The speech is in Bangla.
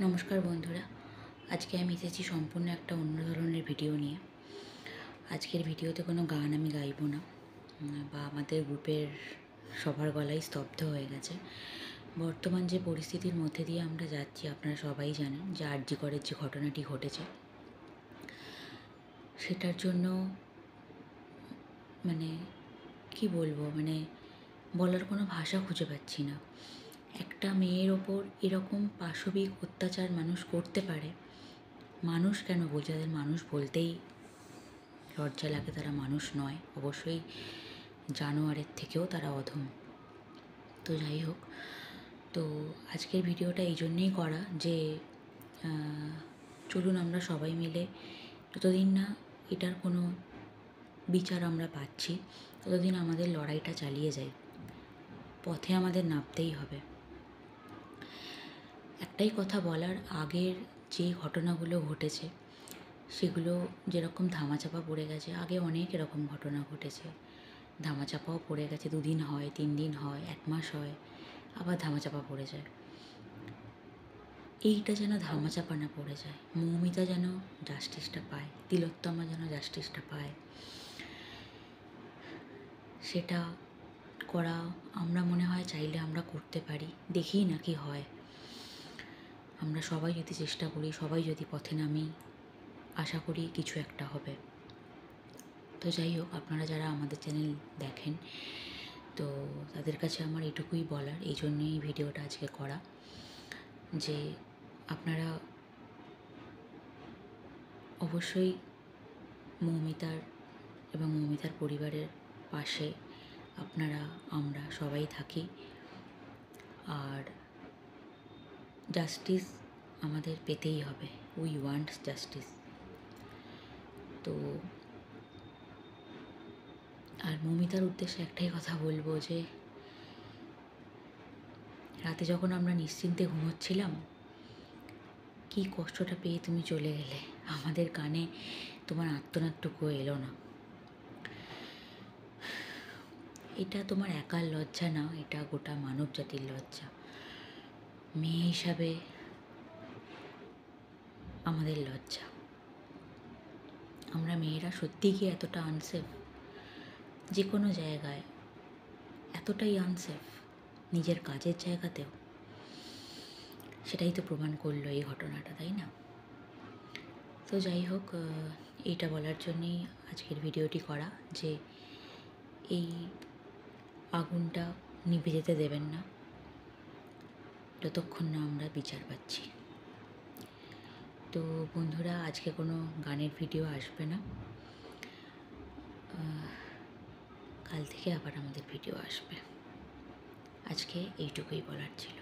নমস্কার বন্ধুরা, আজকে আমি এসেছি সম্পূর্ণ একটা অন্য ধরনের ভিডিও নিয়ে। আজকের ভিডিওতে কোনো গান আমি গাইবো না, বা আমাদের গ্রুপের সবার গলাই স্তব্ধ হয়ে গেছে। বর্তমান যে পরিস্থিতির মধ্যে দিয়ে আমরা যাচ্ছি আপনারা সবাই জানেন, যে আরজি করের যে ঘটনাটি ঘটেছে সেটার জন্য কি বলবো, বলার কোনো ভাষা খুঁজে পাচ্ছি না। একটা মেয়ের ওপর এরকম পাশবিক অত্যাচার মানুষ করতে পারে, মানুষ কেন বলছে, যাদের মানুষ বলতেই লজ্জা লাগে তারা মানুষ নয়, অবশ্যই জানোয়ারের থেকেও তারা অধম। তো যাই হোক, তো আজকের ভিডিওটা এই জন্যেই করা যে চলুন আমরা সবাই মিলে, যতদিন না এটার কোনো বিচার আমরা পাচ্ছি ততদিন আমাদের লড়াইটা চালিয়ে যাই। পথে আমাদের নামতেই হবে। একটাই কথা বলার, আগের যে ঘটনাগুলো ঘটেছে সেগুলো যেরকম ধামাচাপা পড়ে গেছে, আগে অনেক এরকম ঘটনা ঘটেছে, ধামাচাপাও পড়ে গেছে, 2 দিন হয়, 3 দিন হয়, 1 মাস হয়, আবার ধামাচাপা পড়ে যায়। এইটা যেন ধামাচাপা না পড়ে যায়, মৌমিতা যেন জাস্টিসটা পায়, তিলোত্তমা যেন জাস্টিসটা পায়, সেটা করা আমরা মনে হয় চাইলে আমরা করতে পারি। দেখি না কি হয়। আমরা সবাই যদি চেষ্টা করি, সবাই যদি পথে নামি, আশা করি কিছু একটা হবে। তো যাই হোক, আপনারা যারা আমাদের চ্যানেল দেখেন, তো তাদের কাছে আমার এটুকুই বলার, এই জন্যই এই ভিডিওটা আজকে করা, যে আপনারা অবশ্যই মৌমিতার এবং মৌমিতার পরিবারের পাশে আমরা সবাই থাকি। আর জাস্টিস আমাদের পেতেই হবে, উই ওয়ান্ট জাস্টিস। তো আর মৌমিতার উদ্দেশ্যে একটাই কথা বলবো, যে রাতে যখন আমরা নিশ্চিন্তে ঘুমোচ্ছিলাম, কি কষ্টটা পেয়ে তুমি চলে গেলে, আমাদের কানে তোমার আর্তনাদটুকুও এলো না। এটা তোমার একার লজ্জা না, এটা গোটা মানব জাতির লজ্জা। মেয়ে হিসাবে আমাদের লজ্জা। আমরা মেয়েরা সত্যি কি এতটা আনসেফ? যে কোনো জায়গায় এতটাই আনসেফ, নিজের কাজের জায়গাতেও। সেটাই তো প্রমাণ করলো এই ঘটনাটা, তাই না? তো যাই হোক, এইটা বলার জন্যেই আজকের ভিডিওটি করা, যে এই আগুনটা নিভে যেতে দেবেন না যতক্ষণ না আমরা বিচার পাচ্ছি। তো বন্ধুরা, আজকে কোনো গানের ভিডিও আসবে না, কাল থেকে আবার আমাদের ভিডিও আসবে। আজকে এইটুকুই বলার ছিল।